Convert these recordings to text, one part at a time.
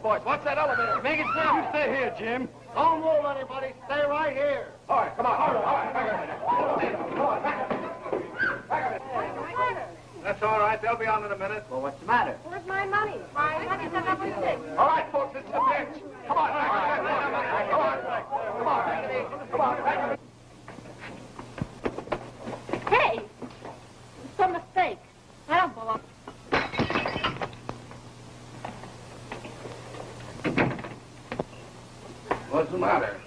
boys. Watch that elevator. Make it snap. You stay here, Jim. Don't move, anybody. Stay right here. All right, come on. All right. Back up. That's all right. They'll be on in a minute. Well, what's the matter? Where's my money? My money's at number 6. All right, folks, it's the pitch. Come on. Come on. Come on. Come on. Hey! It's a mistake. I don't belong. What's the matter?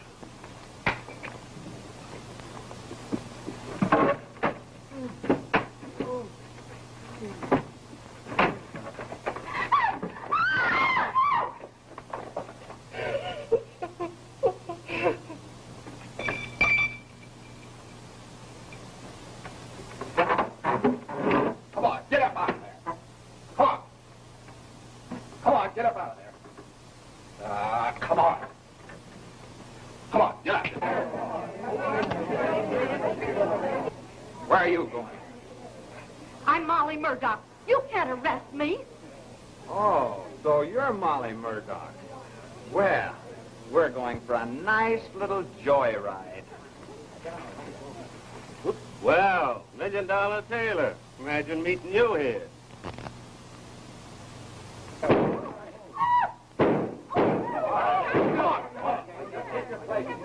Come on, get up out of there. Come on. Come on, get up out of there. Come on. Come on, get up. Where are you going? I'm Molly Murdoch. You can't arrest me. Oh, so you're Molly Murdoch. Well, we're going for a nice little joyride. Well, $1 Million Taylor. Imagine meeting you here.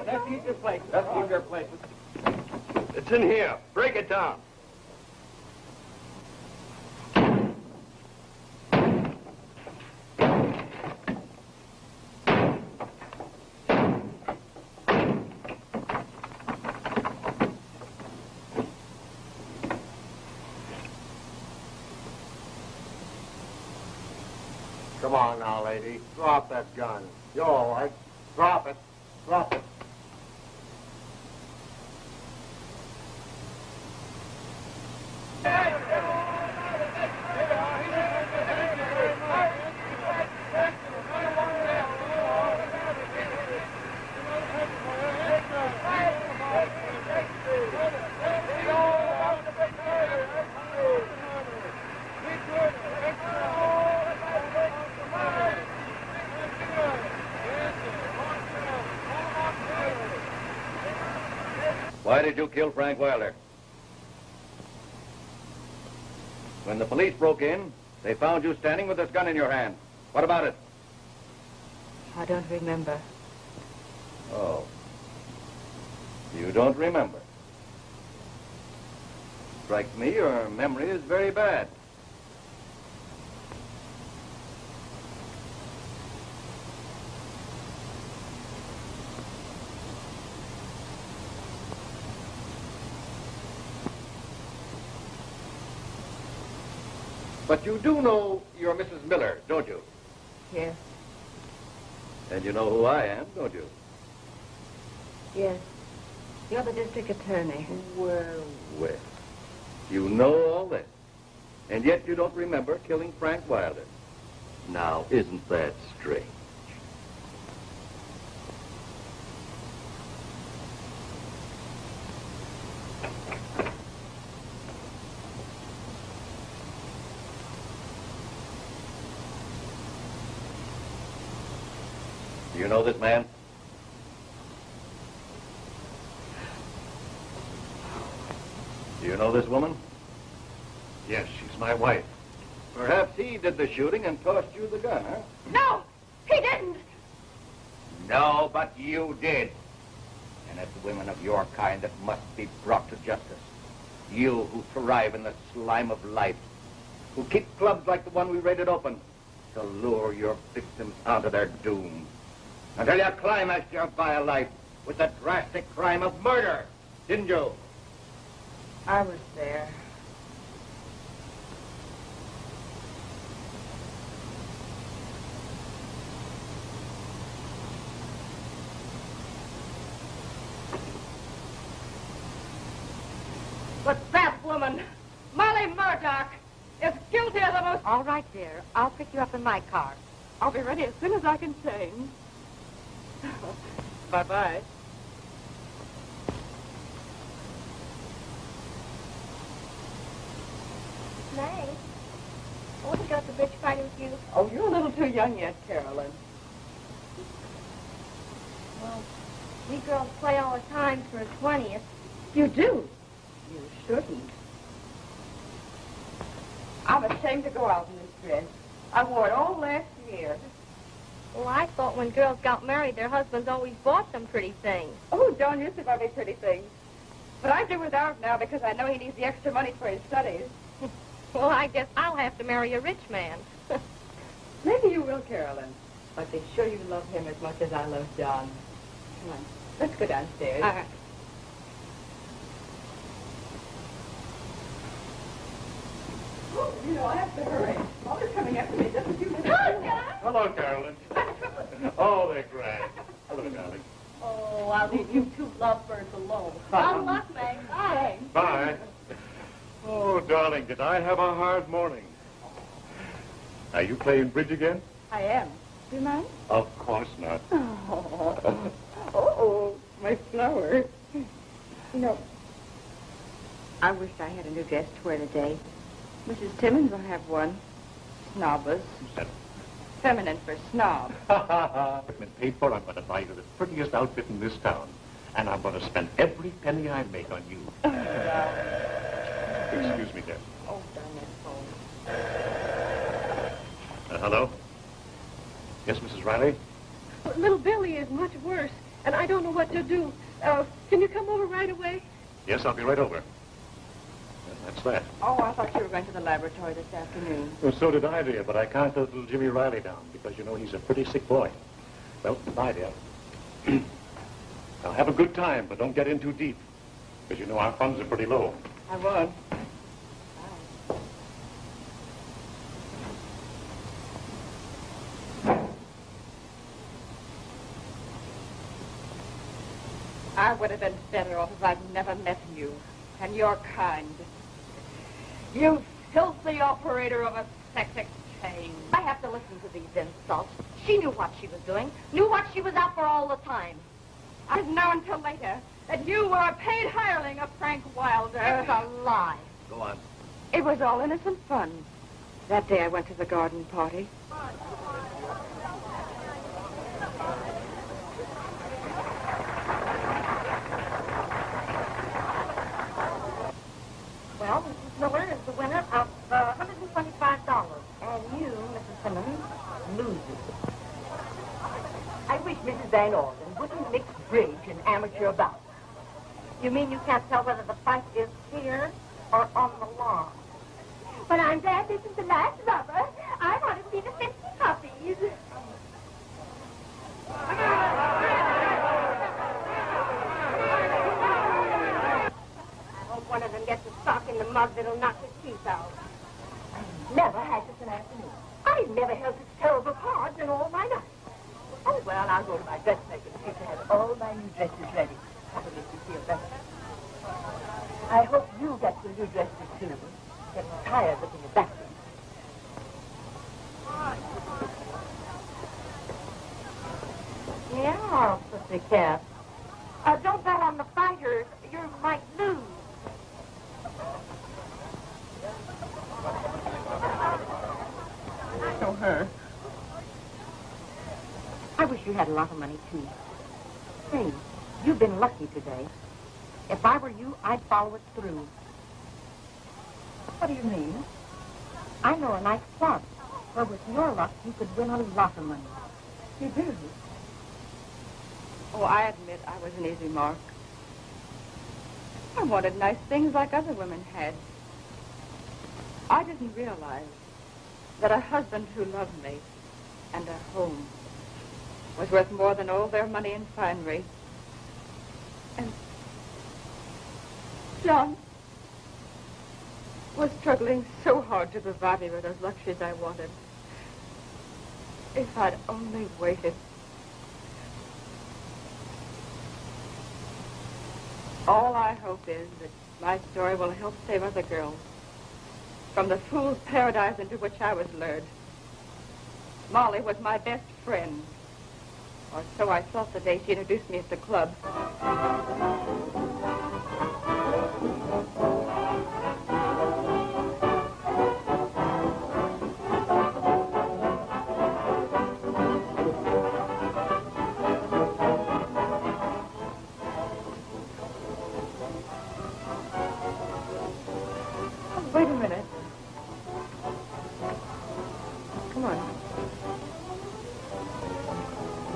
Let's keep your places. Let's keep your places. It's in here. Break it down. Come on now, lady. Drop that gun. You're all right. Drop it. Drop it. Why did you kill Frank Wilder? When the police broke in, they found you standing with this gun in your hand. What about it? I don't remember. Oh. You don't remember. Strikes me your memory is very bad. But you do know you're Mrs. Miller, don't you? Yes. And you know who I am, don't you? Yes. You're the district attorney. Well. You know all this. And yet you don't remember killing Frank Wilder. Now, isn't that strange? Do you know this man? Do you know this woman? Yes, she's my wife. Perhaps he did the shooting and tossed you the gun, huh? No! He didn't! No, but you did. And it's women of your kind that must be brought to justice. You who thrive in the slime of life, who keep clubs like the one we raided open to lure your victims onto their doom. Until you climaxed your vile life with the drastic crime of murder, didn't you? I was there. But that woman, Molly Murdoch, is guilty of the most... All right, dear. I'll pick you up in my car. I'll be ready as soon as I can change. Bye-bye. May, I want to go to the bridge party with you. Oh, you're a little too young yet, Carolyn. We girls play all the time for a 20th. You do? You shouldn't. I'm ashamed to go out in this dress. I wore it all last year. Well, I thought when girls got married, their husbands always bought them pretty things. Oh, John used to buy me pretty things. But I do without now because I know he needs the extra money for his studies. Well, I guess I'll have to marry a rich man. Maybe you will, Carolyn. But be sure you love him as much as I love John. Come on. Let's go downstairs. All right. Oh, you know, I have to hurry. Mother's coming after me just a few minutes. Hello, Carolyn. Oh, they're grand. Hello, darling. Oh, I'll leave you two lovebirds alone. Bye. Good luck, Meg. Bye. Bye. Oh, darling, did I have a hard morning? Are you playing bridge again? I am. Do you mind? Of course not. Oh, my flower. You know, I wish I had a new dress to wear today. Mrs. Timmons will have one. Snobbers. Feminine for snob. Paid for, I'm going to buy you the prettiest outfit in this town. And I'm going to spend every penny I make on you. Excuse me, dear. Oh, darn that phone. Hello? Yes, Mrs. Riley? Little Billy is much worse, and I don't know what to do. Can you come over right away? Yes, I'll be right over. That's that. Oh, I thought you were going to the laboratory this afternoon. Well, so did I, dear, but I can't let little Jimmy Riley down because, you know, he's a pretty sick boy. Well, goodbye, dear. Now, have a good time, but don't get in too deep because, you know, our funds are pretty low. I won't. I would have been better off if I'd never met you and your kind. You filthy operator of a sex exchange. I have to listen to these insults. She knew what she was doing, knew what she was out for all the time. I didn't know until later that you were a paid hireling of Frank Wilder. It's a lie. Go on. It was all innocent fun. That day I went to the garden party. Well, Mrs. Miller is the winner of $125. And you, Mrs. Simmons, loses. I wish Mrs. Van Orden wouldn't mix bridge and amateur bouts. You mean you can't tell whether the fight is here or on the lawn? But I'm glad this is the last rubber. I want to see the 50 puppies. I hope one of them gets a sock in the mug that'll knock his teeth out. Never had such an afternoon. I've never held such terrible cards in all my life. Oh, well, I'll go to my dressmaker and see to have all my new dresses ready. That'll make you feel better. I hope you get your new dresses too. Get tired looking at that thing. Yeah, pussycat. Don't bet on the fighters. You might lose. I know her. I wish you had a lot of money, too. Say, you've been lucky today. If I were you, I'd follow it through. What do you mean? I know a nice club where with your luck you could win a lot of money. You do? Oh, I admit I was an easy mark. I wanted nice things like other women had. I didn't realize that a husband who loved me and a home was worth more than all their money and finery. And John was struggling so hard to provide me with those luxuries I wanted. If I'd only waited. All I hope is that my story will help save other girls from the fool's paradise into which I was lured. Molly was my best friend, or so I thought the day she introduced me at the club.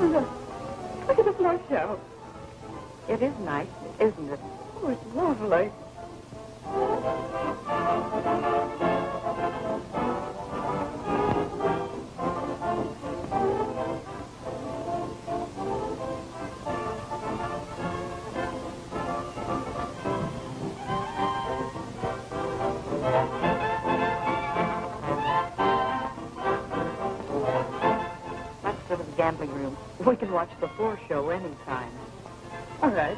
Look at the floor show. It is nice, isn't it? Oh, it's lovely. Let's go to the gambling room. We can watch the floor show anytime. All right.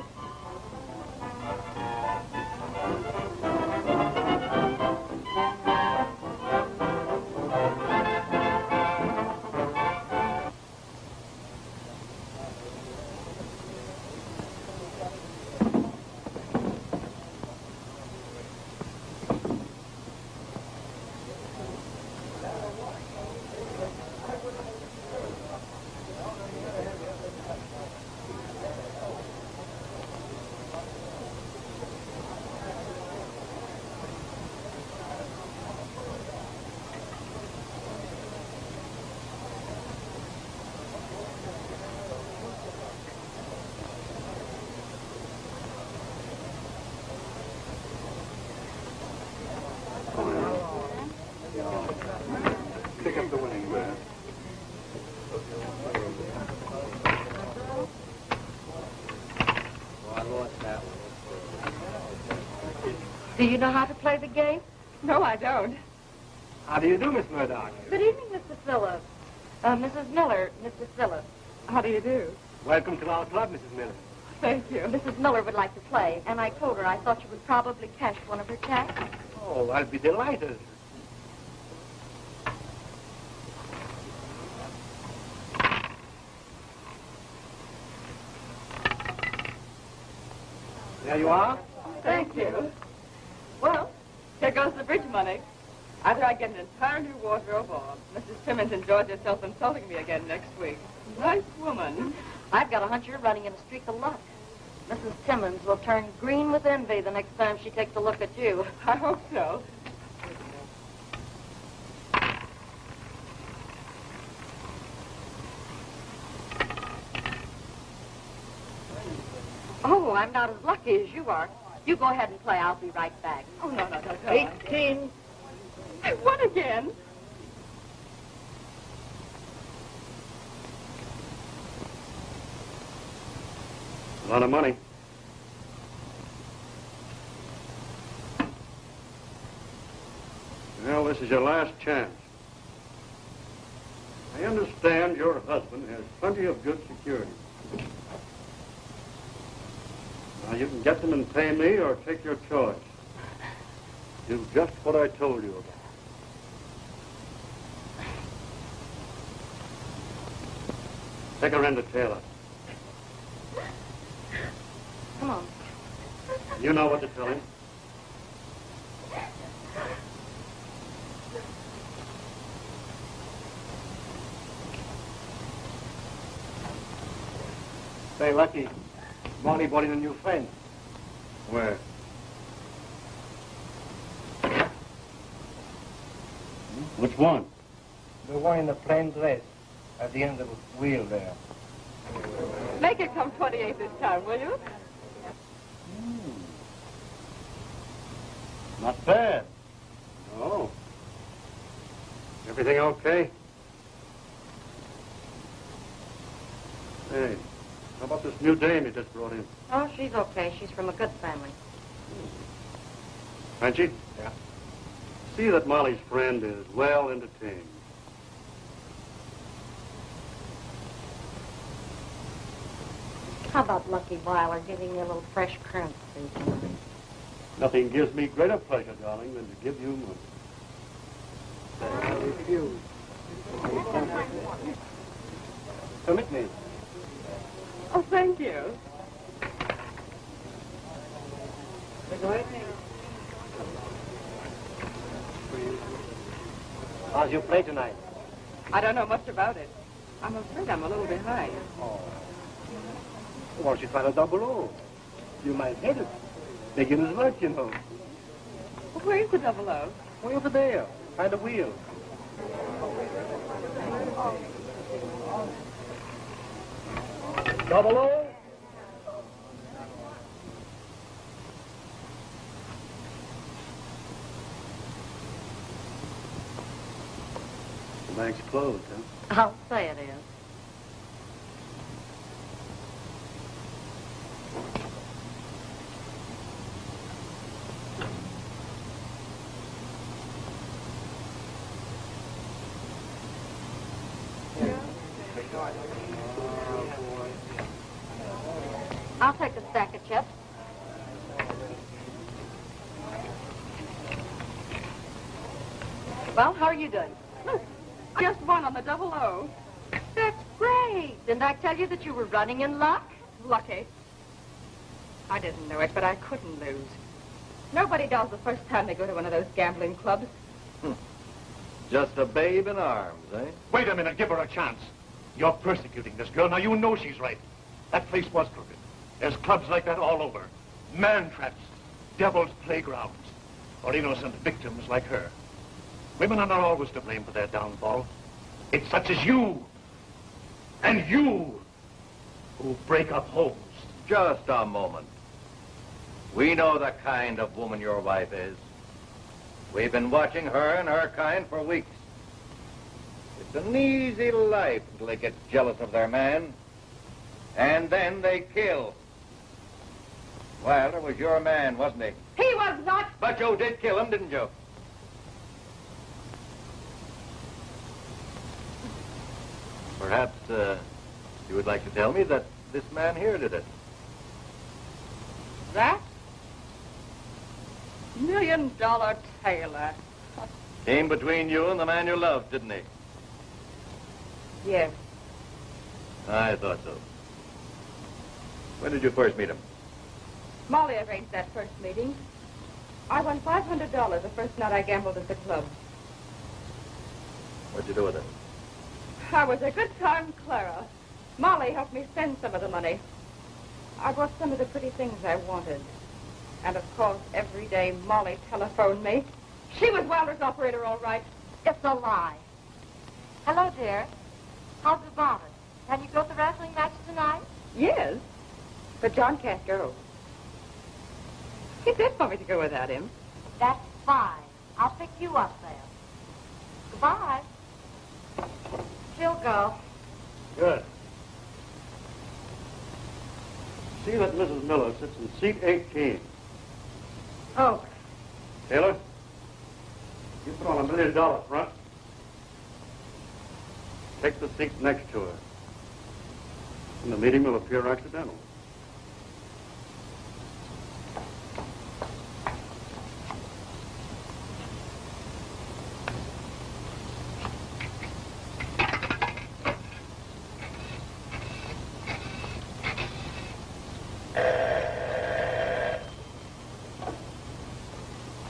Pick up the winning bet. Do you know how to play the game? No, I don't. How do you do, Miss Murdoch? Good evening, Mr. Phillips. Mrs. Miller, Mr. Phillips. How do you do? Welcome to our club, Mrs. Miller. Thank you. Mrs. Miller would like to play, and I told her I thought you would probably cash one of her checks. Oh, I'll be delighted. There you are. Thank you. Well, here goes the bridge money. Either I get an entire new wardrobe or Mrs. Timmons enjoys herself insulting me again next week. Nice woman. I've got a hunch you're running in a streak of luck. Mrs. Timmons will turn green with envy the next time she takes a look at you. I hope so. Oh, I'm not as lucky as you are. You go ahead and play. I'll be right back. Oh, no, don't go. 18. I won again. A lot of money. Well, this is your last chance. I understand your husband has plenty of good security. Now, you can get them and pay me or take your choice. Do just what I told you about. Take her in to Taylor. Come on. You know what to tell him. Say, Lucky, Bonnie brought in a new friend. Where? Which one? The one in the plain dress at the end of the wheel there. Make it come 28 this time, will you? Not bad. No. Everything okay? Hey, how about this new dame you just brought in? Oh, she's okay. She's from a good family. Frenchy? Yeah. See that Molly's friend is well entertained. How about Lucky Weiler giving you a little fresh currency tonight? Nothing gives me greater pleasure, darling, than to give you money. I refuse. Permit me. Oh, thank you. How's your play tonight? I don't know much about it. I'm afraid I'm a little behind. Oh. Why don't you try to double O? You might hit it. Beginner's work, you know. Where's the double O? Way over there, by the wheel. Double O. The bank's closed, huh? I'll say it is. I'll take a stack of chips. Well, how are you doing? Just won on the double O. That's great. Didn't I tell you that you were running in luck? Lucky. I didn't know it, but I couldn't lose. Nobody does the first time they go to one of those gambling clubs. Just a babe in arms, eh? Wait a minute. Give her a chance. You're persecuting this girl. Now, you know she's right. That place was crooked. There's clubs like that all over. Man traps. Devil's playgrounds. For innocent victims like her. Women are not always to blame for their downfall. It's such as you. And you. Who break up homes. Just a moment. We know the kind of woman your wife is. We've been watching her and her kind for weeks. It's an easy life until they get jealous of their man. And then they kill. Well, it was your man, wasn't he? He was not. But you did kill him, didn't you? Perhaps you would like to tell me that this man here did it. That? $1 Million Taylor. Came between you and the man you loved, didn't he? Yes. I thought so. When did you first meet him? Molly arranged that first meeting. I won $500 the first night I gambled at the club. What'd you do with it? I was a good time, Clara. Molly helped me spend some of the money. I bought some of the pretty things I wanted. And, of course, every day Molly telephoned me. She was Wilder's operator, all right. It's a lie. Hello, dear. How's the bonnet? Can you go to the wrestling match tonight? Yes, but John can't go. He did want me to go without him. That's fine. I'll pick you up there. Goodbye. She'll go. Good. See that Mrs. Miller sits in seat 18. Oh, Taylor, you put on $1 million front. Take the seat next to her. And the meeting will appear accidental.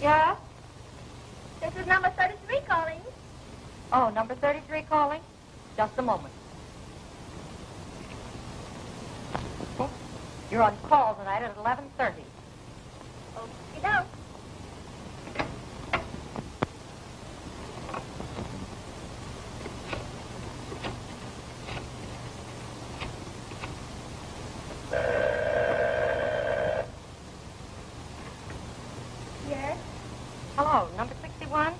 Yeah? This is number 33 calling. Oh, number 33 calling? Just a moment. You're on call tonight at 11:30. Okey doke. Yes? Hello, number 61?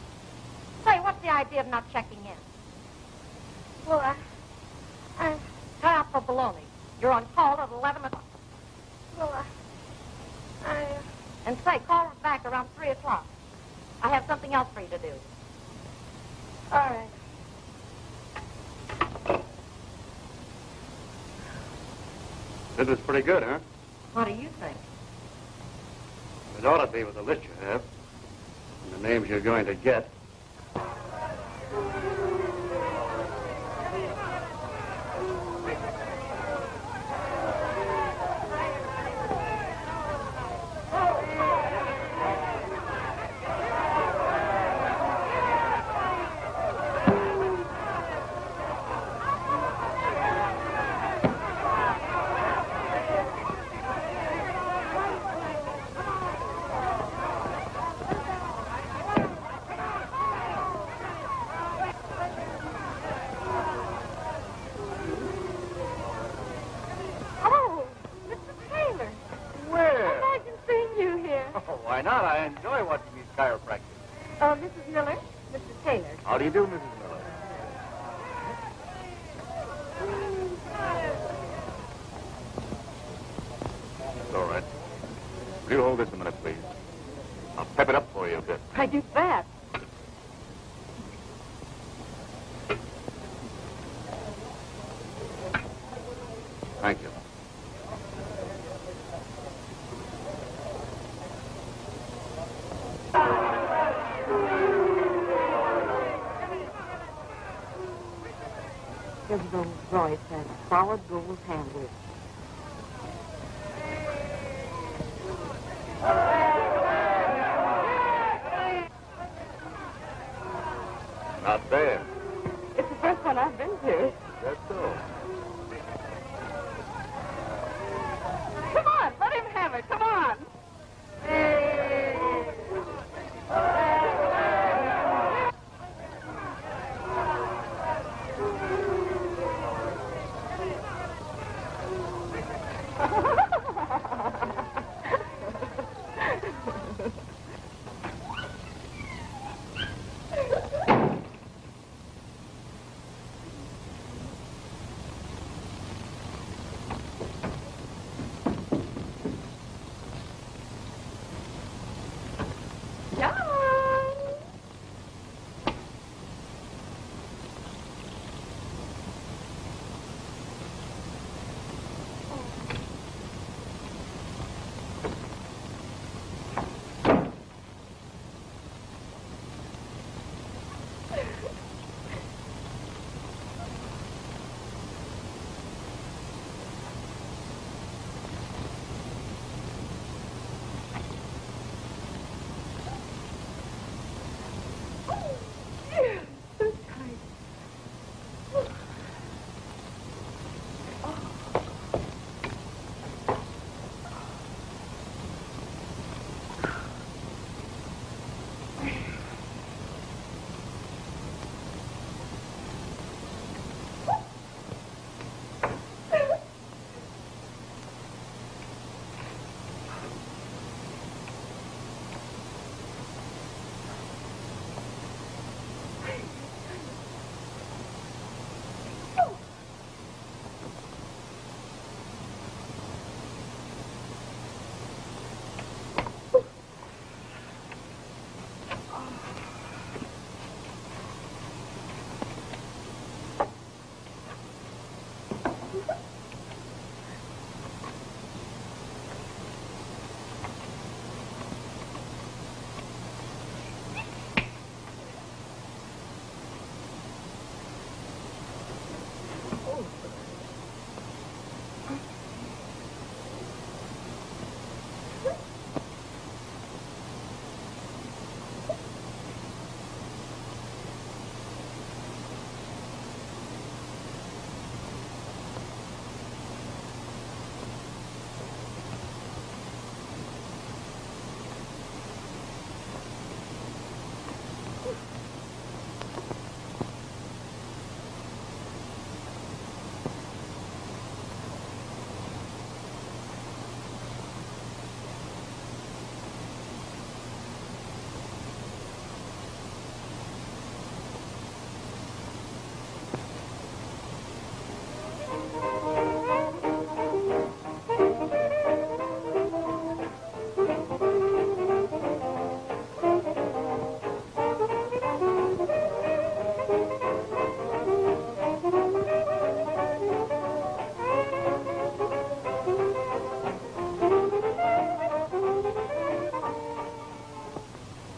Say, what's the idea of not checking in? Well, Tie up for baloney. You're on call at 11 o'clock. well, And say, call us back around 3 o'clock. I have something else for you to do. all right. Business pretty good, huh? What do you think? It ought to be with the list you have. And the names you're going to get. Why not? I enjoy watching these chiropractors. Oh, Mrs. Miller, Mr. Taylor. How do you do, Mrs. Miller? It's all right. Will you hold this a minute, please? I'll pep it up for you a bit. I do that. Thank you. Here's Rolls Royce and solid gold handles. Not bad. It's the first one I've been to. That's so. Come on, let him have it. Come on.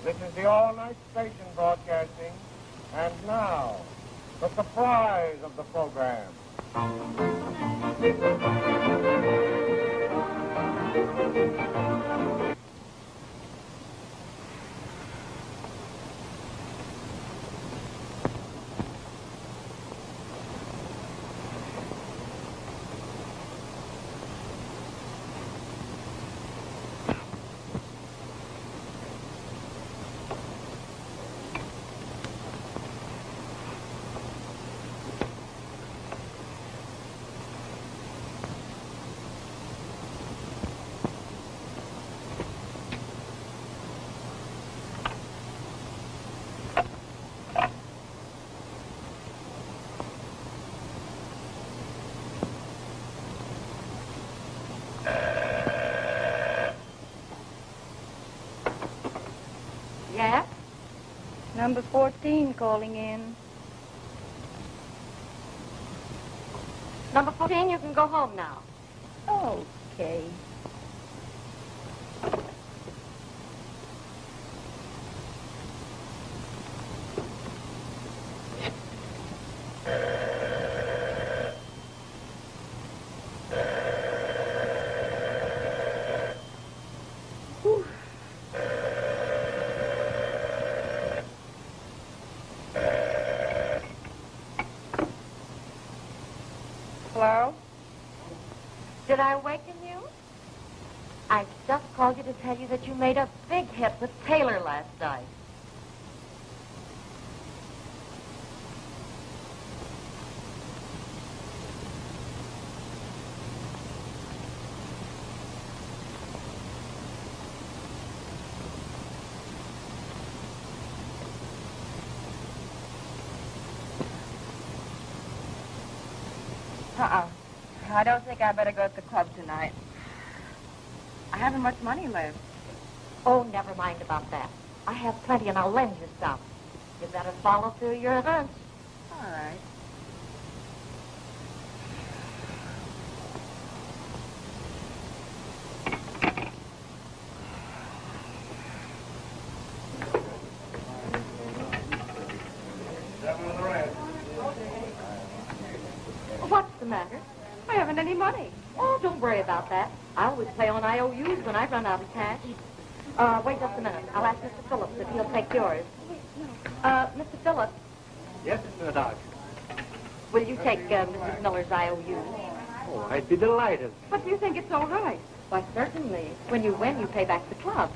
This is the all-night station broadcasting. And now, the surprise of the program. Number 14 calling in. Number 14, you can go home now. Okay. Hello? Did I awaken you? I just called you to tell you that you made a big hit with Taylor last night. I don't think I better go to the club tonight. I haven't much money left. Oh, never mind about that. I have plenty and I'll lend you some. You better follow through your events. All right. What's the matter? I haven't any money. Oh, don't worry about that. I always play on IOUs when I run out of cash. Wait just a minute. I'll ask Mr. Phillips if he'll take yours. Mr. Phillips, Yes, Miss Murdoch. will you take Mrs. Miller's IOU? Oh, I'd be delighted. But do you think it's all right? Why, certainly. When you win, you pay back the club.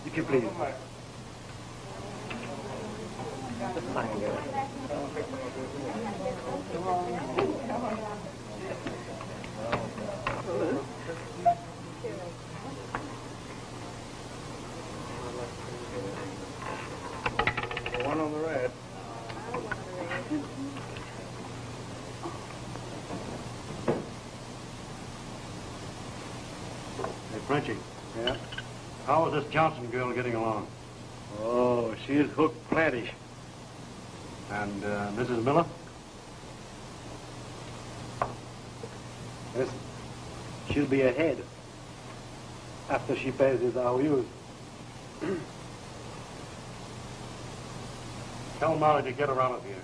If you please. Just sign here. One on the red. Hey, Frenchie. Yeah? How is this Johnson girl getting along? Oh, she's hooked plenty. And Mrs. Miller? Listen, she'll be ahead after she pays his IOUs. Tell Molly to get her out of here.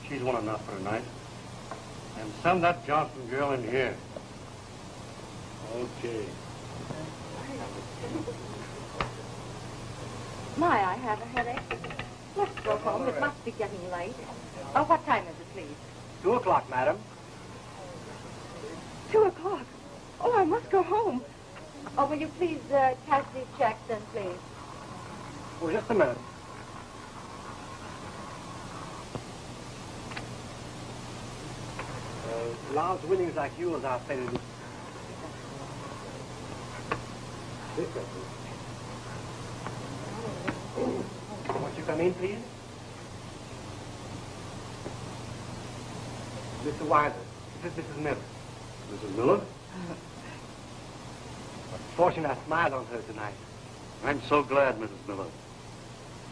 She's won enough for tonight. And send that Johnson girl in here. Okay. My, I have a headache. Let's go home. It must be getting late. What time is it, please? 2 o'clock, madam. 2 o'clock. Oh, I must go home. Oh, will you please cash these checks then, please? Oh, just a minute. Large winnings like yours are paid. This way, please. Won't you come in, please? Mr. Wilder, this is Mrs. Miller. Mrs. Miller? Fortune I smiled on her tonight. I'm so glad, Mrs. Miller.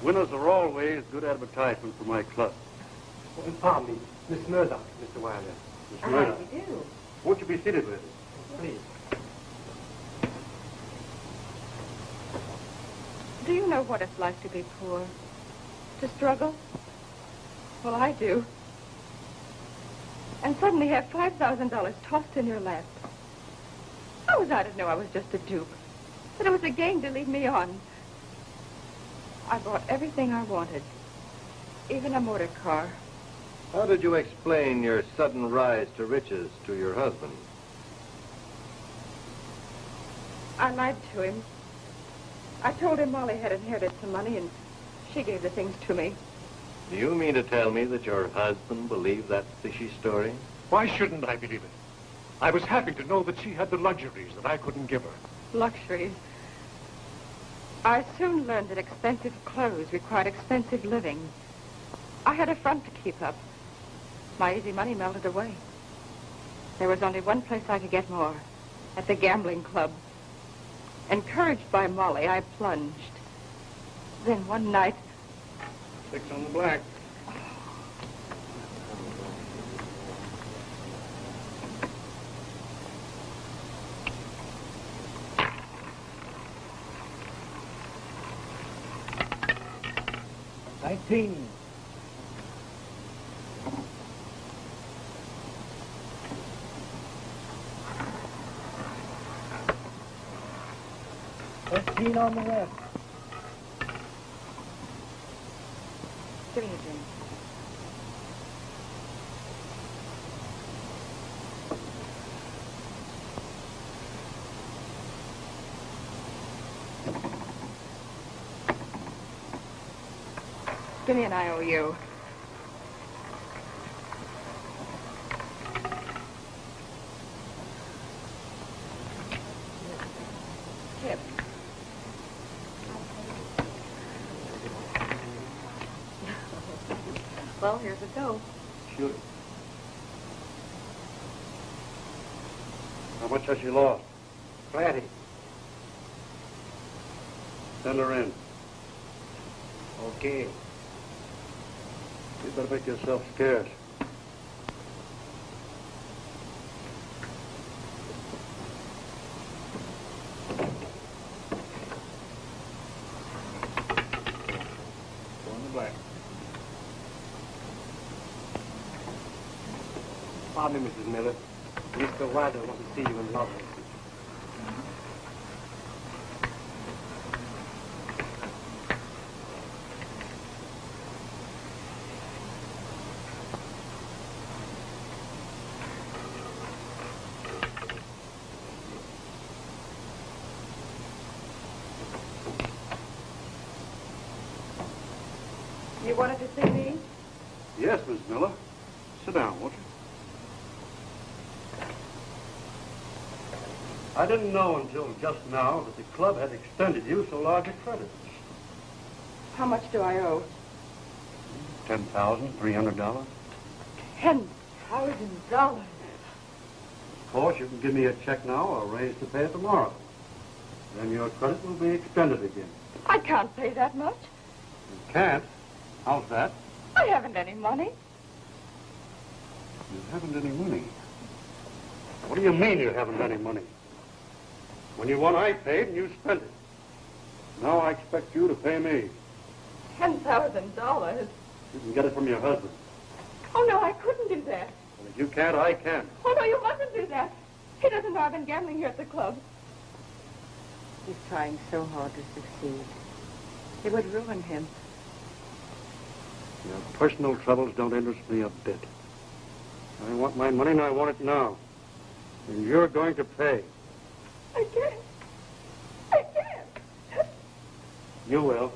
Winners are always good advertisement for my club. Oh, pardon me, Miss Murdoch, Mr. Wilder. Miss Murdoch, You do. won't you be seated with us? Please. Do you know what it's like to be poor? To struggle? Well, I do. And suddenly have $5,000 tossed in your lap. How was I to know I was just a dupe? That it was a game to lead me on? I bought everything I wanted. Even a motor car. How did you explain your sudden rise to riches to your husband? I lied to him. I told him Molly had inherited some money and she gave the things to me. Do you mean to tell me that your husband believed that fishy story? Why shouldn't I believe it? I was happy to know that she had the luxuries that I couldn't give her. Luxuries. I soon learned that expensive clothes required expensive living. I had a front to keep up. My easy money melted away. There was only one place I could get more. At the gambling club. Encouraged by Molly, I plunged. Then one night... 6 on the black. $19. $15 on the rest. Give me a drink. Give me an IOU. Tip. Well, here's a go. Shoot it. How much has she lost? Plenty. Send her in. Okay. You better make yourself scarce. Go on the black. Pardon me, Mrs. Miller. Mr. Wilder wants to see you in London. You wanted to see me? Yes, Miss Miller. Sit down, won't you? I didn't know until just now that the club had extended you so large a credit. How much do I owe? $10,300. $10,000. Of course, you can give me a check now or arrange to pay it tomorrow. Then your credit will be extended again. I can't pay that much. You can't? How's that? I haven't any money. You haven't any money? What do you mean you haven't any money? When you won, I paid and you spent it. Now I expect you to pay me. $10,000? You can get it from your husband. Oh, no, I couldn't do that. And if you can't, I can. Oh, no, you mustn't do that. He doesn't know I've been gambling here at the club. He's trying so hard to succeed. It would ruin him. Your personal troubles don't interest me a bit. I want my money and I want it now. And you're going to pay. I can't. I can't. You will.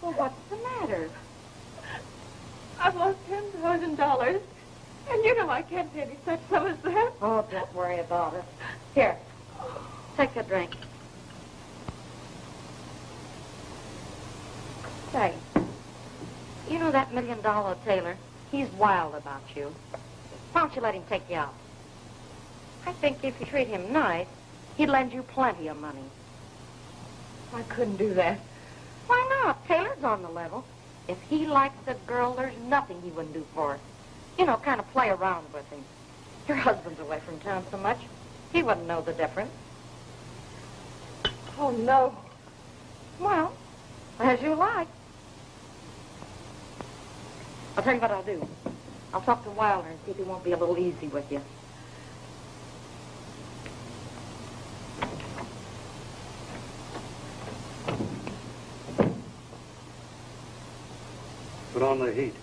Well, what's the matter? I've lost $10,000. And you know I can't pay any such sum as that. Oh, don't worry about it. Here, take a drink. Say, you know that $1 million tailor? He's wild about you. Why don't you let him take you out? I think if you treat him nice, he'd lend you plenty of money. I couldn't do that. Why not? Taylor's on the level. If he likes a girl, there's nothing he wouldn't do for her. You know, kind of play around with him. Your husband's away from town so much, he wouldn't know the difference. Oh, no. Well, as you like. I'll tell you what I'll do. I'll talk to Wilder and see if he won't be a little easy with you. Put on the heat.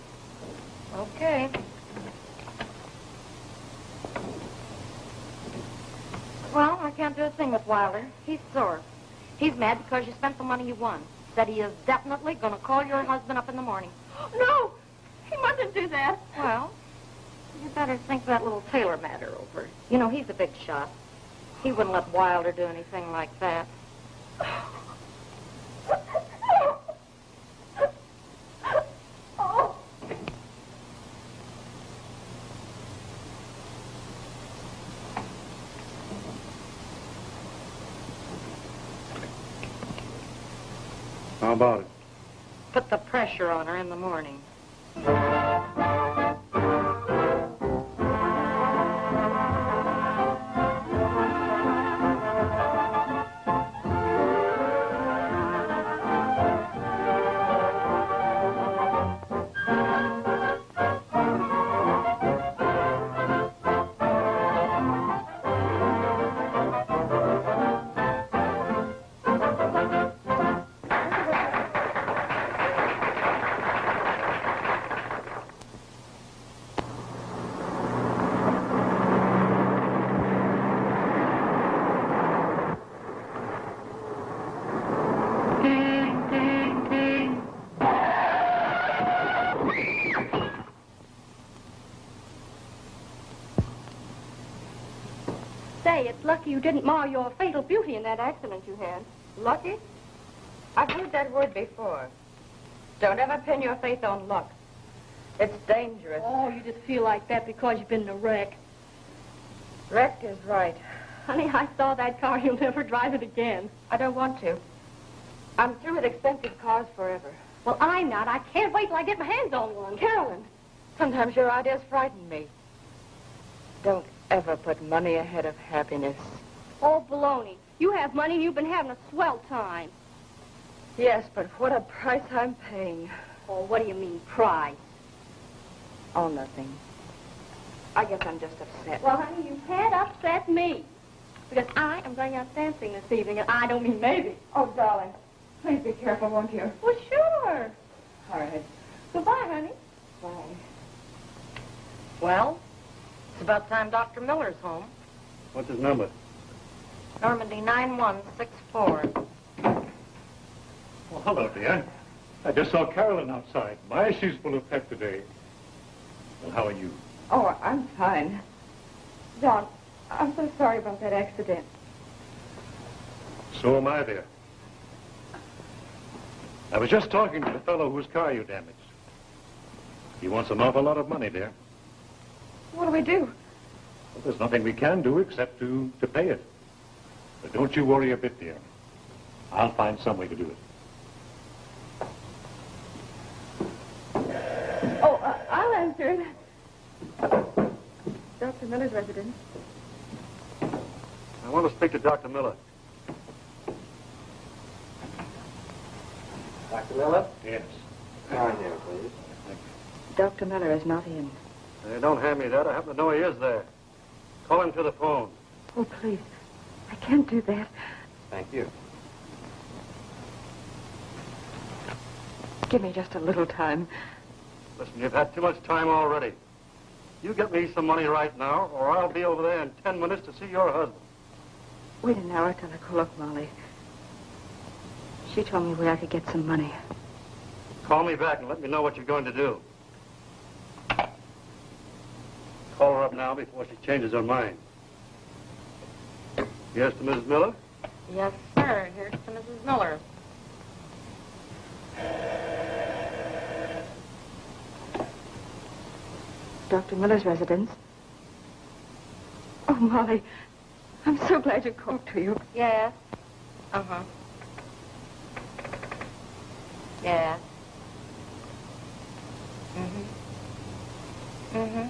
Okay. Well, I can't do a thing with Wilder. He's sore. He's mad because you spent the money you won. Said he is definitely going to call your husband up in the morning. No! He mustn't do that. Well, you better think that little Taylor matter over. You know, he's a big shot. He wouldn't let Wilder do anything like that. How about it? Put the pressure on her in the morning. Say, it's lucky you didn't mar your fatal beauty in that accident you had. Lucky? I've heard that word before. Don't ever pin your faith on luck. It's dangerous. Oh, you just feel like that because you've been in a wreck. Wreck is right. Honey, I saw that car. You'll never drive it again. I don't want to. I'm through with expensive cars forever. Well, I'm not. I can't wait till I get my hands on one. Carolyn, sometimes your ideas frighten me. Don't ever put money ahead of happiness. Oh, baloney. You have money and you've been having a swell time. Yes, but what a price I'm paying. Oh, what do you mean, price? Oh, nothing. I guess I'm just upset. Well, honey, you can't upset me. Because I am going out dancing this evening, and I don't mean maybe. Oh, darling, please be careful, won't you? Well, sure. All right. Goodbye, honey. Bye. Well, it's about time Dr. Miller's home. What's his number? Normandy 9164. Well, hello, dear. I just saw Carolyn outside. My, she's full of pep today. Well, how are you? Oh, I'm fine. John, I'm so sorry about that accident. So am I, dear. I was just talking to the fellow whose car you damaged. He wants an awful lot of money, dear. What do we do? Well, there's nothing we can do except to pay it. But don't you worry a bit, dear. I'll find some way to do it. Oh, I'll answer it. Dr. Miller's residence. I want to speak to Dr. Miller. Dr. Miller? Yes. Come in here, please. Dr. Miller is not in. Hey, don't hand me that. I happen to know he is there. Call him to the phone. Oh, please. I can't do that. Thank you. Give me just a little time. Listen, you've had too much time already. You get me some money right now, or I'll be over there in 10 minutes to see your husband. Wait an hour till I call up Molly. She told me where I could get some money. Call me back and let me know what you're going to do. Call her up now before she changes her mind. Yes, to Mrs. Miller? Yes, sir. Here's to Mrs. Miller. Dr. Miller's residence. Oh, Molly, I'm so glad you called to you. Yes. Uh-huh. Yes. Mm-hmm. Mm-hmm.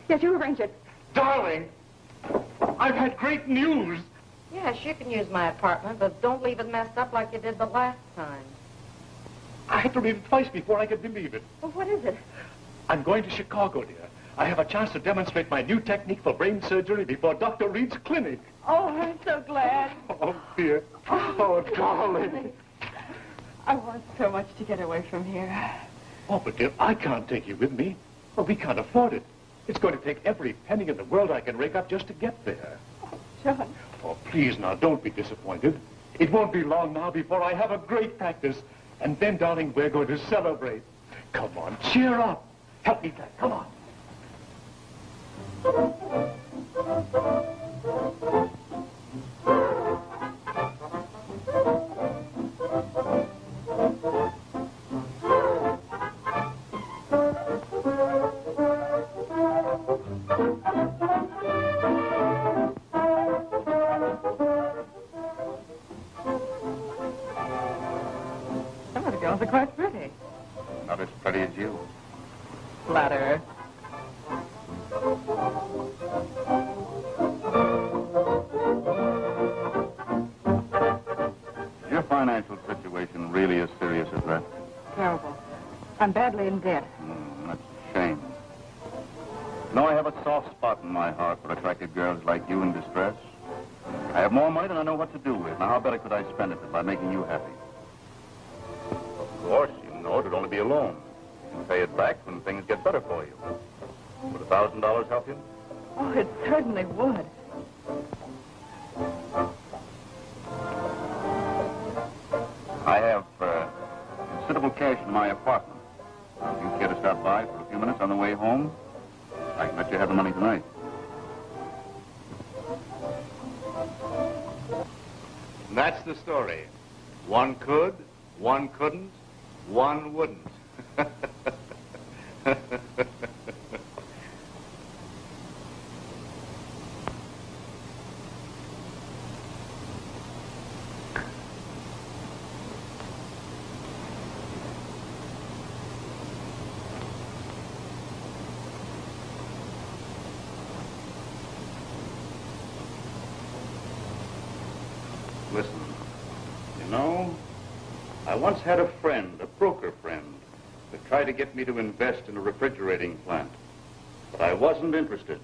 Yes, you arrange it. Darling, I've had great news. Yes, you can use my apartment, but don't leave it messed up like you did the last time. I had to read it twice before I could believe it. Well, what is it? I'm going to Chicago, dear. I have a chance to demonstrate my new technique for brain surgery before Dr. Reed's clinic. Oh, I'm so glad. Oh, dear. Oh, darling. I want so much to get away from here. Oh, but dear, I can't take you with me. Well, we can't afford it. It's going to take every penny in the world I can rake up just to get there. John. Oh, please now, don't be disappointed. It won't be long now before I have a great practice. And then, darling, we're going to celebrate. Come on, cheer up. Help me, Jack. Come on. Some of the girls are quite pretty. Not as pretty as you. Flatterer. Your financial situation really as serious as that? Terrible. I'm badly in debt. That's a shame. No, I have a soft spot in my heart for attractive girls like you in distress. I have more money than I know what to do with. Now, how better could I spend it by making you happy? Of course, you know it would only be a loan. You can pay it back when things get better for you. Would $1,000 help you? Oh, it certainly would. I have considerable cash in my apartment. If you care to stop by for a few minutes on the way home, I can let you have the money tonight. And that's the story. One could, one couldn't, one wouldn't. Listen, you know, I once had a friend, a broker friend, that tried to get me to invest in a refrigerating plant. But I wasn't interested.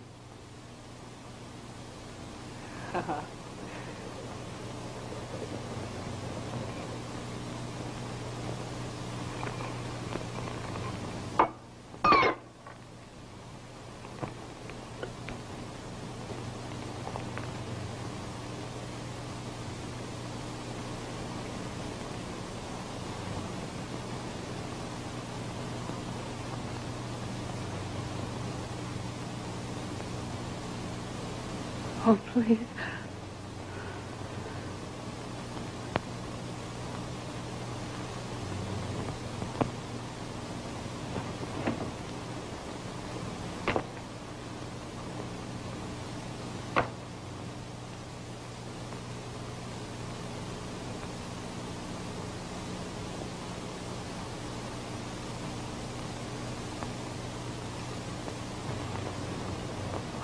Oh, please.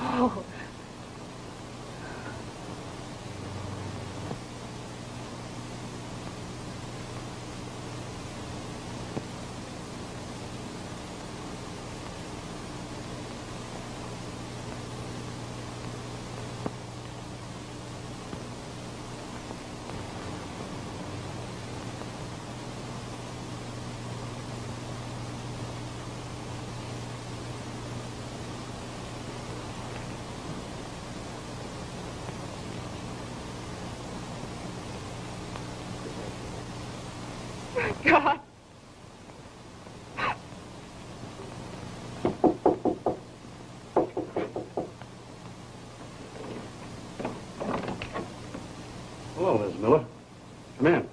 Oh. God. Hello, Miss Miller. Come in.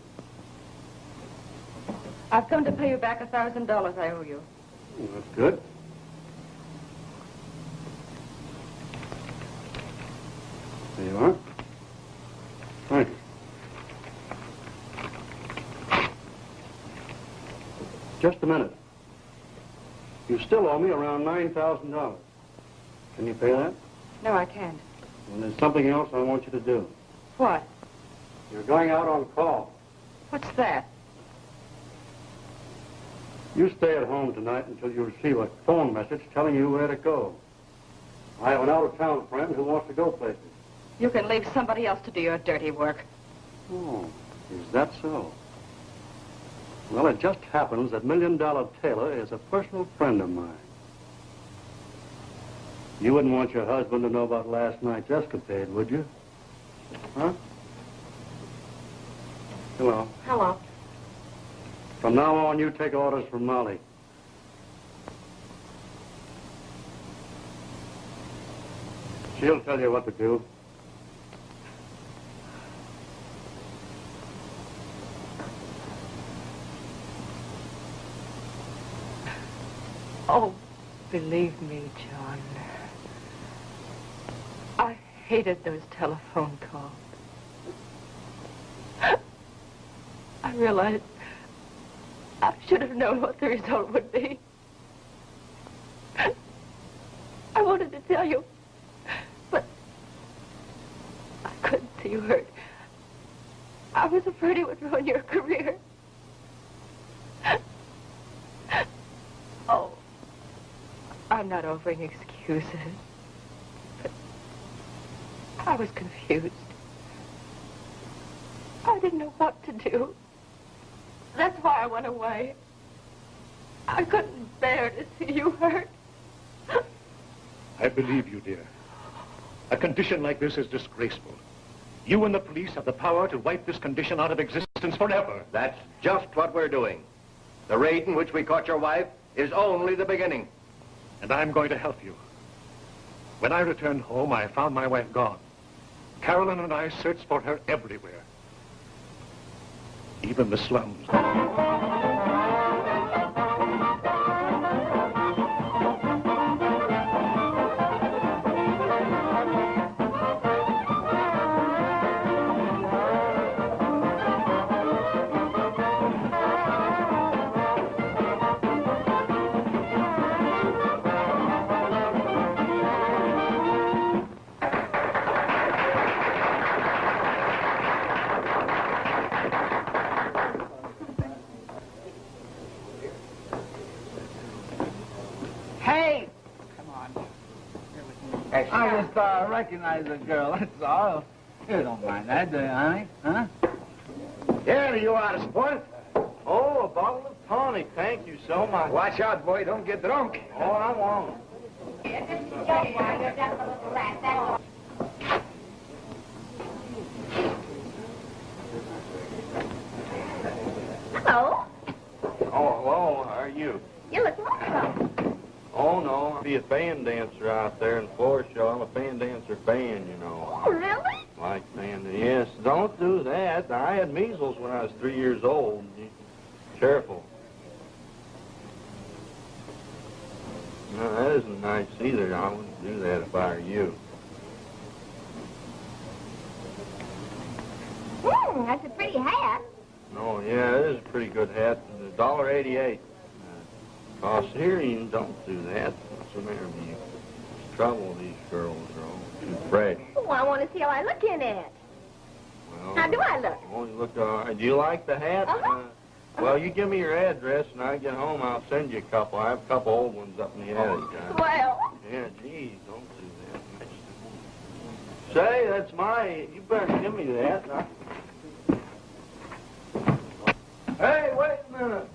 I've come to pay you back $1,000 I owe you. That's good. There you are. Thank you. Just a minute. You still owe me around $9,000. Can you pay that? No, I can't. Well, there's something else I want you to do. What? You're going out on call. What's that? You stay at home tonight until you receive a phone message telling you where to go. I have an out-of-town friend who wants to go places. You can leave somebody else to do your dirty work. Oh, is that so? Well, it just happens that $1 Million Taylor is a personal friend of mine. You wouldn't want your husband to know about last night's escapade, would you? Huh? Hello. Hello. From now on, you take orders from Molly. She'll tell you what to do. Oh, believe me, John. I hated those telephone calls. I realized I should have known what the result would be. I wanted to tell you, but I couldn't see you hurt. I was afraid it would ruin your career. Oh, I'm not offering excuses, but I was confused. I didn't know what to do. That's why I went away. I couldn't bear to see you hurt. I believe you, dear. A condition like this is disgraceful. You and the police have the power to wipe this condition out of existence forever. That's just what we're doing. The raid in which we caught your wife is only the beginning. And I'm going to help you. When I returned home, I found my wife gone. Carolyn and I searched for her everywhere. Even the slums. I just recognize the girl, that's all. You don't mind that, do you, honey? Huh? Here you are, sport. Oh, a bottle of tonic. Thank you so much. Watch out, boy. Don't get drunk. Oh, I won't. Hello. Oh, hello. How are you? You look wonderful. Oh, no. I'll be a band dancer out there in Florida show. I'm a band dancer band, you know. Oh, really? Like band. Yes, don't do that. I had measles when I was 3 years old. Careful. No, that isn't nice either. I wouldn't do that if I were you. That's a pretty hat. No, yeah, it is a pretty good hat. $1.88. Cost here, you don't do that. What's the matter with you? It's trouble with these girls. They're all too fresh. Oh, I want to see how I look in it. Well, How do I look? Oh, you look all right. Do you like the hat? Uh-huh. Well, you give me your address, and I get home, I'll send you a couple. I have a couple old ones up in the attic. Well. Yeah, geez, don't do that. Say, that's my... You better give me that. Hey, wait a minute.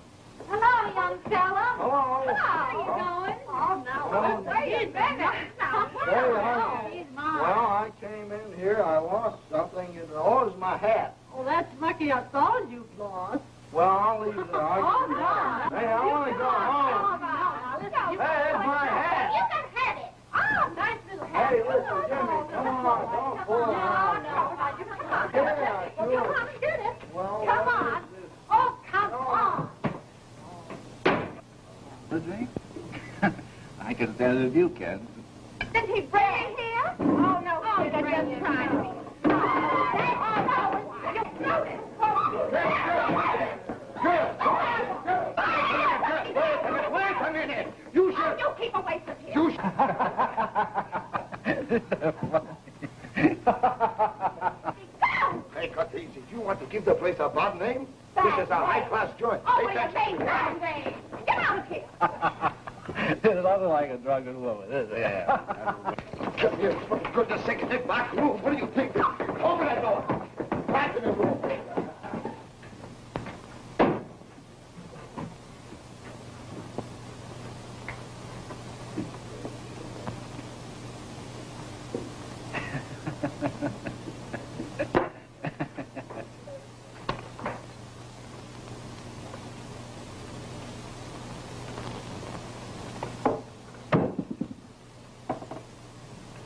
Hello, young fella. Hello. How you going? Oh, no. Wait a minute. Well, I came in here. I lost something. Oh, it was my hat. Well, that's lucky I saw you, lost. Well, I'll leave it. Hey, I want to go home. Hey, it's my hat. You can have it. Oh, nice little hat. Hey, listen, Jimmy, come on. Don't pull it out. You come on. Yeah, Well, sure. come on, get it. Well, Come on. Oh, come on. A drink? I can tell if you can. Did he bring it here? Oh, no. Oh, they're just trying to. Oh, no. You threw it. Wait a minute. You should... You keep away from here. You Hey, cut easy. You want to give the place a bad name? This is a high-class joint. Oh, Take wait, that. wait. Get out of here. It's nothing like a drunken woman, is it? Yeah. Come here, for goodness sake, take back room. What do you think? Open that door. Back in the room.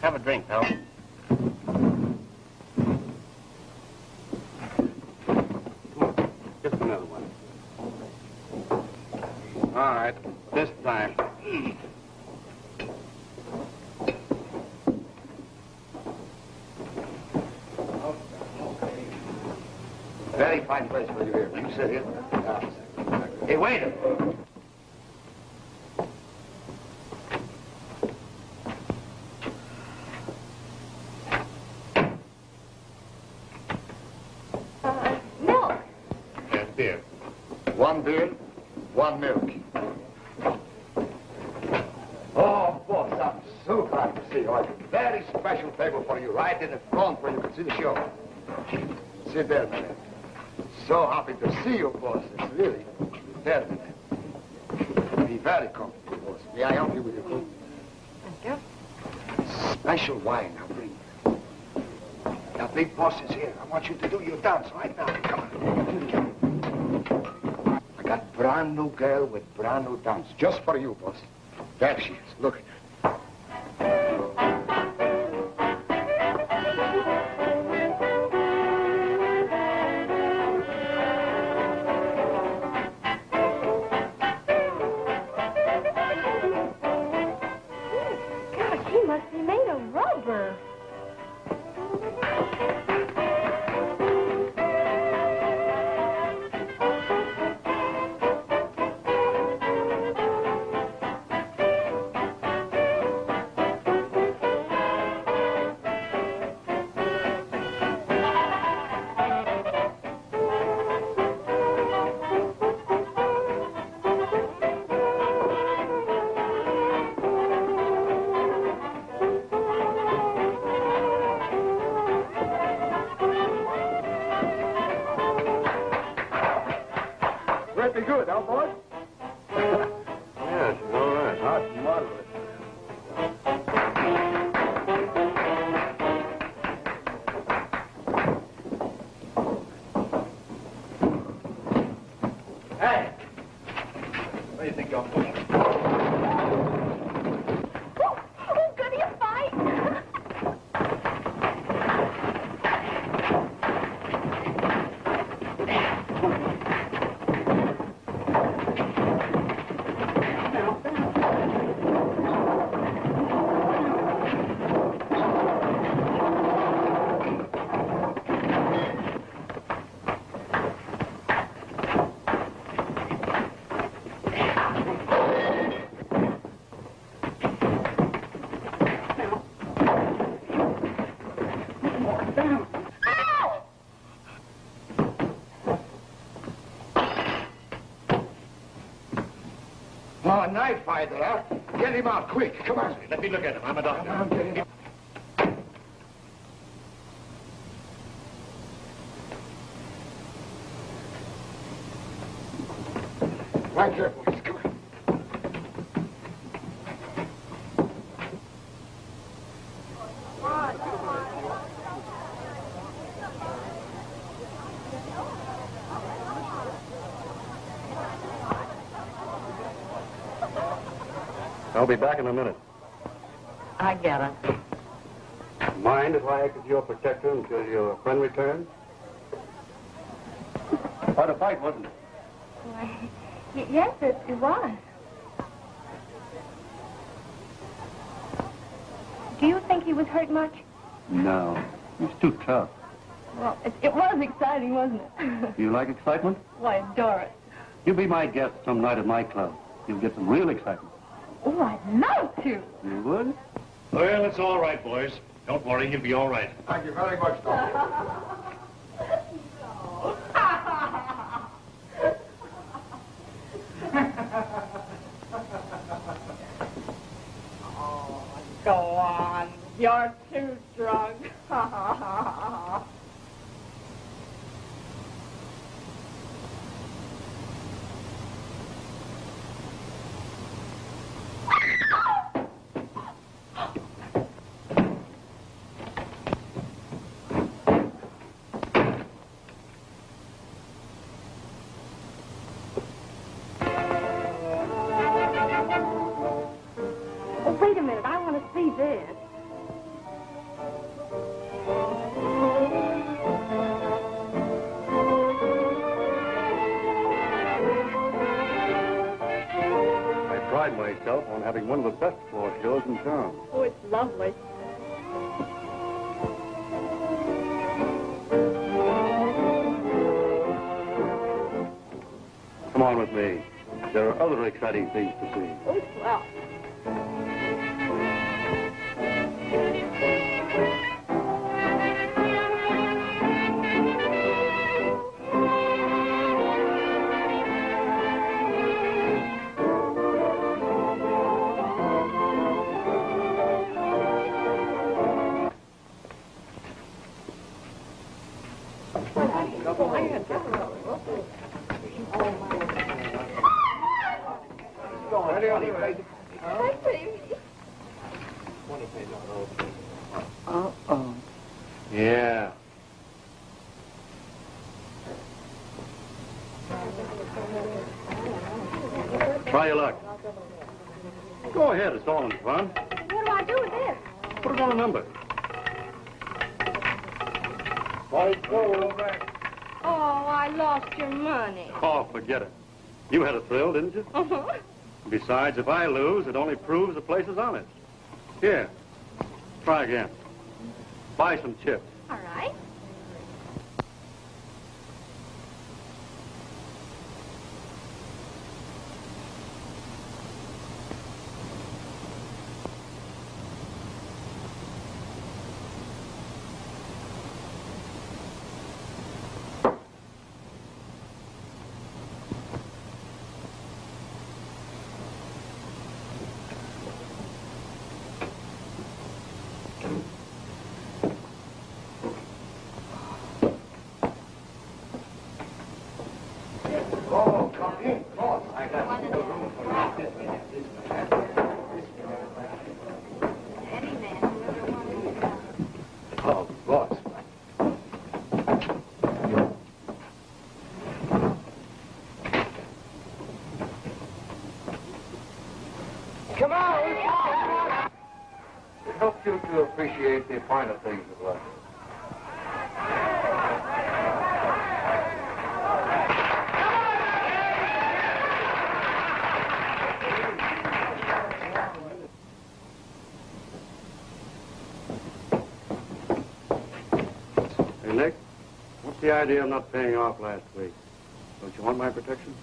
Have a drink, pal. Just another one. All right, this time. Very fine place for you here. Will you sit here? Hey, waiter. Milk. Yes, beer. One beer, one milk. Oh, boss, I'm so glad to see you. I have a very special table for you right in the front where you can see the show. Sit there, man. So happy to see you, boss. It's really there, man. Be very comfortable, boss. May I help you with your food? Thank you. Special wine, I'll bring you. Now, big boss is here. I want you to do your dance right now. Come on. I got brand new girl with brand new dance. Just for you, boss. There she is. Look. Gosh, he must be made of rubber. Pretty good, huh, boss? Yeah, she's all right. Hot and moderate. Hey! Where do you think you're pushing? Oh, goody, a fight. Oh, knife fighter, huh? Get him out, quick. Come on. Let me look at him. I'm a doctor. Come on, get him. Right there, boys. Come on. I'll be back in a minute. I get it. Mind if I act as your protector until your friend returns? Quite a fight, wasn't it? Why, yes, it was. Do you think he was hurt much? No. He's too tough. Well, it was exciting, wasn't it? You like excitement? Why, I adore it. You be my guest some night at my club. You'll get some real excitement. Oh, I'd love to. You would? Well, it's all right, boys. Don't worry, he'll be all right. Thank you very much, Doctor. Oh, go on. You're too drunk. Oh, wait a minute. I want to see this. yourself on having one of the best floor shows in town. Oh, it's lovely. Come on with me. There are other exciting things to see. Oh, well. Uh-oh. Yeah. Try your luck. Go ahead, it's all in fun. What do I do with this? Put it on a number. Oh, I lost your money. Oh, forget it. You had a thrill, didn't you? Uh-huh. Besides, if I lose, it only proves the place is honest. Here, try again. Buy some chips. All right. Oh, come in, boss. I got no room for you. Oh, boss. Come on! It helps you to appreciate the finer things of life. Hey, Nick, what's the idea of not paying off last week? Don't you want my protection?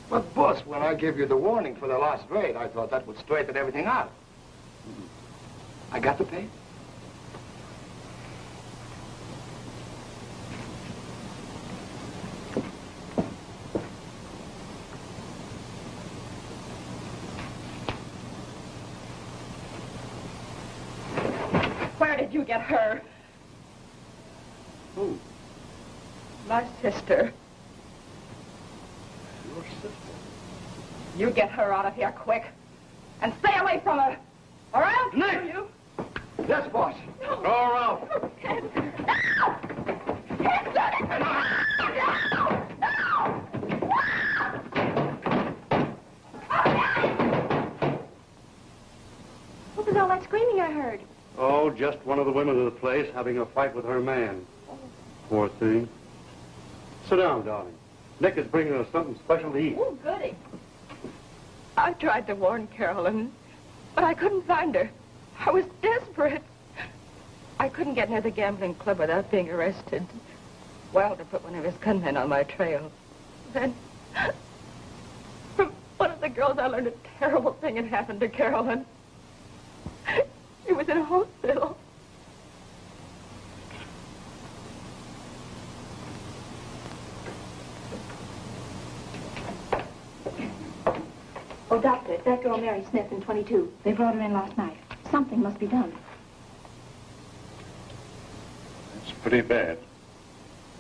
But, boss, when I gave you the warning for the last raid, I thought that would straighten everything out. I got to pay? Where did you get her? Who? My sister. Your sister. You get her out of here quick. And stay away from her. Or else... Nick! You... Yes, boss. Go around. What was all that screaming I heard? Oh, just one of the women of the place having a fight with her man. Poor thing. Sit down, darling. Nick is bringing us something special to eat. Oh, goody. I tried to warn Carolyn, but I couldn't find her. I was desperate. I couldn't get near the gambling club without being arrested. Wilder put one of his gunmen on my trail. Then, from one of the girls, I learned a terrible thing had happened to Carolyn. She was in a hospital. Oh, Doctor, that girl Mary Smith in 22. They brought her in last night. Something must be done. It's pretty bad.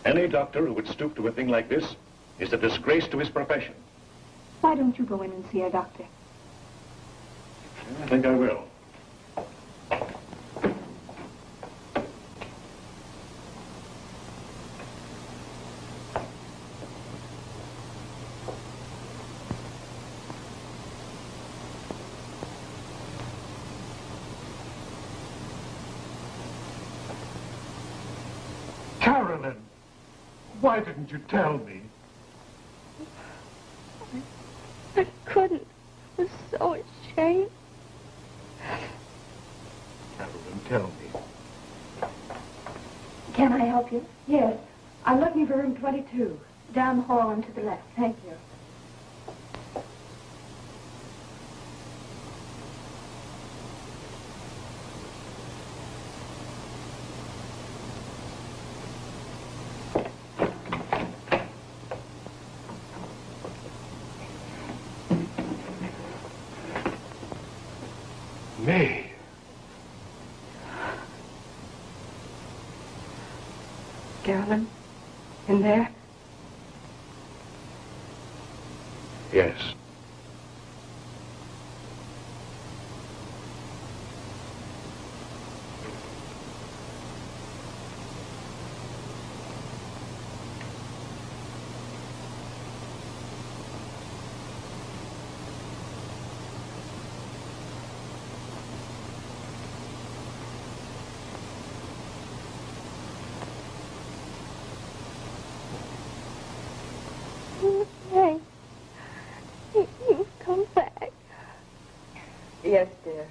Any doctor who would stoop to a thing like this is a disgrace to his profession. Why don't you go in and see her, Doctor? I think I will. Carolyn, why didn't you tell me? I couldn't. I was so ashamed. tell me. Can I help you? Yes. I'm looking for room 22. Down the hall and to the left. Thank you. May. Carolyn, in there? Yes. Hey, you've come back. Yes, dear.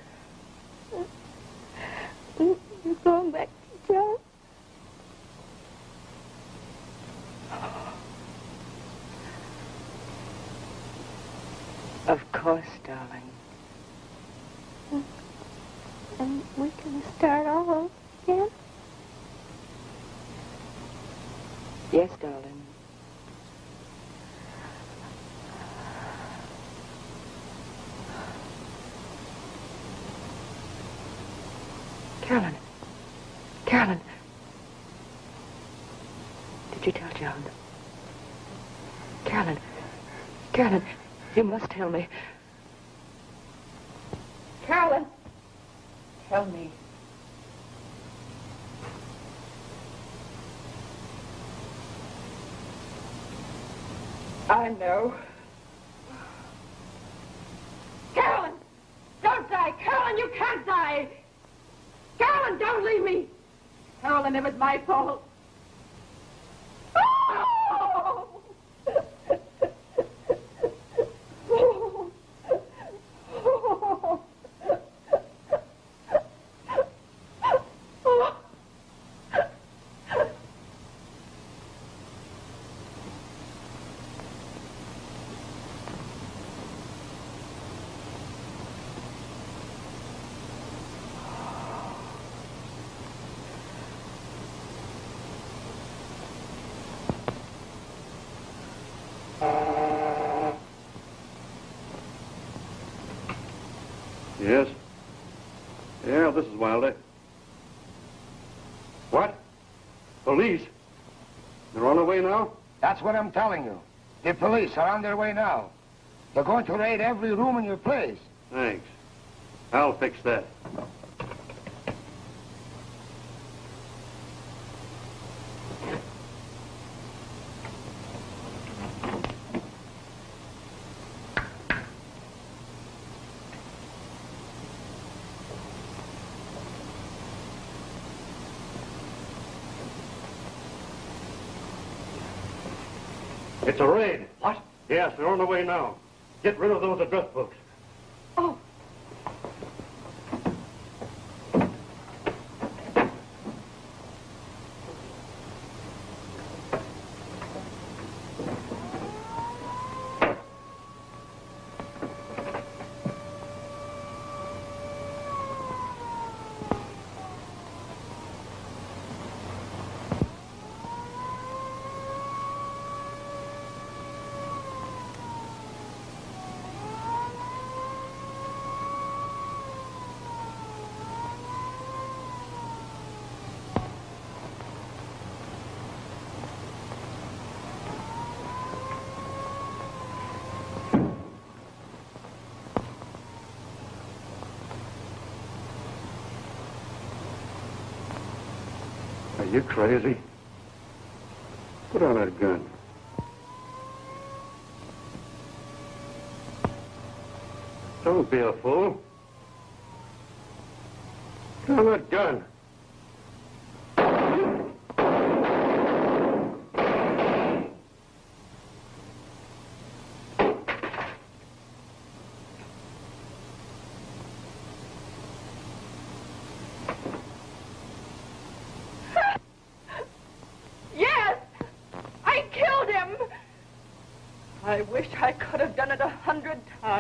You're going back to John? Of course, darling. And we can start all over again? Yes, darling. Carolyn. Carolyn. Did you tell John? Carolyn. Carolyn, you must tell me. Carolyn. Tell me. I know. Carolyn! Don't die! Carolyn, you can't die! Carolyn, don't leave me! Carolyn, it was my fault. Oh! Yes? Yeah, this is Wilder. What? Police? They're on their way now? That's what I'm telling you. The police are on their way now. They're going to raid every room in your place. Thanks. I'll fix that. It's a raid. What? Yes, they're on their way now. Get rid of those address books. Oh. Are you crazy? Put on that gun. Don't be a fool. Put on that gun.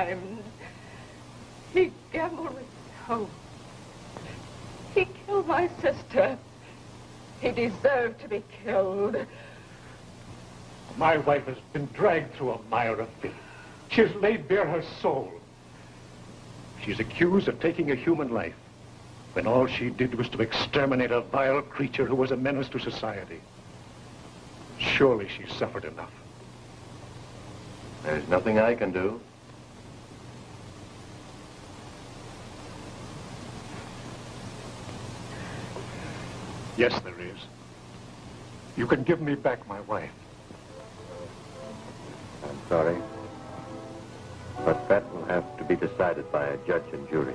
crimes. He gambled with hope. He killed my sister. He deserved to be killed. My wife has been dragged through a mire of filth. She has laid bare her soul. She's accused of taking a human life, when all she did was to exterminate a vile creature who was a menace to society. Surely she's suffered enough. There's nothing I can do. Yes, there is. You can give me back my wife. I'm sorry, but that will have to be decided by a judge and jury.